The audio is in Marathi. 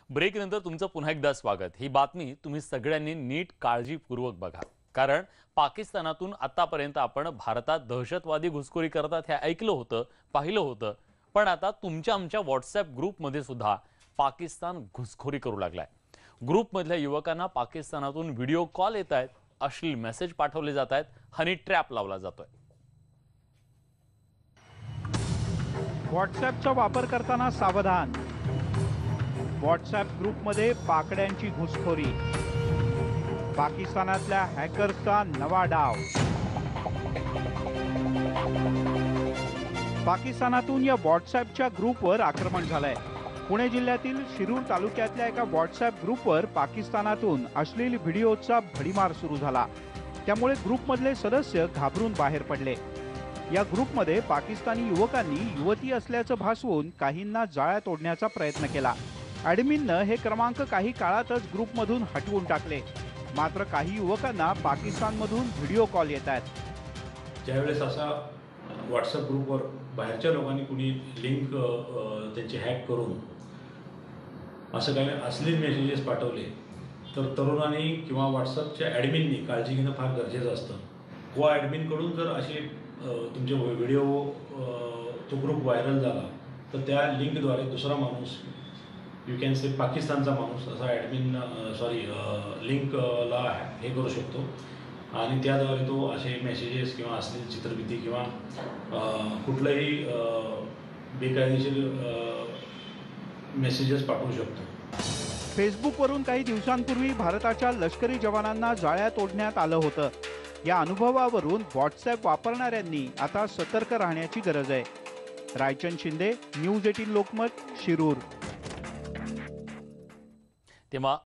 ब्रेकनंतर तुमचं पुन्हा एकदा स्वागत। ही बातमी तुम्ही सगळ्यांनी नीट काळजीपूर्वक बघा, कारण पाकिस्तानातून आतापर्यंत आपण भारतात दहशतवादी घुसखोरी करतात हे ऐकलं होतं, पाहिलं होतं, पण आता तुमच्या आमच्या व्हॉट्सॲप ग्रुपमध्ये सुद्धा पाकिस्तान घुसखोरी करू लागलाय। ग्रुपमधल्या युवकांना पाकिस्तानातून व्हिडिओ कॉल येत आहेत, अश्लील मेसेज पाठवले जात आहेत, हनी ट्रॅप लावला जातोय। व्हॉट्सॲपचा वापर करताना सावधान। व्हॉट्सॲप ग्रुपमध्ये पाकड्यांची घुसखोरी। पाकिस्तानातल्या हॅकर्सचा नवा डाव। पाकिस्तानातून या व्हॉट्सॲपच्या ग्रुपवर आक्रमण झालंय। पुणे जिल्ह्यातील शिरूर तालुक्यातल्या एका व्हॉट्सॲप ग्रुपवर पाकिस्तानातून अश्लील व्हिडिओचा भडीमार सुरू झाला। त्यामुळे ग्रुपमधले सदस्य घाबरून बाहेर पडले। या ग्रुपमध्ये पाकिस्तानी युवकांनी युवती असल्याचं भासवून काहींना जाळ्यात ओढण्याचा प्रयत्न केला। ॲडमिननं हे क्रमांक काही काळातच ग्रुपमधून हटवून टाकले, मात्र काही युवकांना पाकिस्तानमधून व्हिडिओ कॉल येत आहेत। ज्यावेळेस असा व्हॉट्सअप ग्रुपवर बाहेरच्या लोकांनी कुणी लिंक त्यांची हॅक करून असं काही अश्लील मेसेजेस पाठवले तर तरुणांनी किंवा व्हॉट्सअपच्या ॲडमिननी काळजी घेणं फार गरजेचं असतं। व ॲडमिनकडून जर असे तुमचे व्हिडिओ तो ग्रुप व्हायरल झाला तर त्या लिंकद्वारे दुसरा माणूस, यू कॅन से पाकिस्तानचा माणूस असा ॲडमिन लिंकला हे करू शकतो आणि त्याद्वारे तो असे मेसेजेस किंवा अश्लील चित्रफिती किंवा कुठलंही बेकायदेशीर मेसेजेस पाठवू शकतो। फेसबुकवरून काही दिवसांपूर्वी भारताच्या लष्करी जवानांना जाळ्यात ओढण्यात आलं होतं। या अनुभवावरून व्हॉट्सॲप वापरणाऱ्यांनी आता सतर्क राहण्याची गरज आहे। रायचंद शिंदे, न्यूज 18 लोकमत, शिरूर। तेव्हा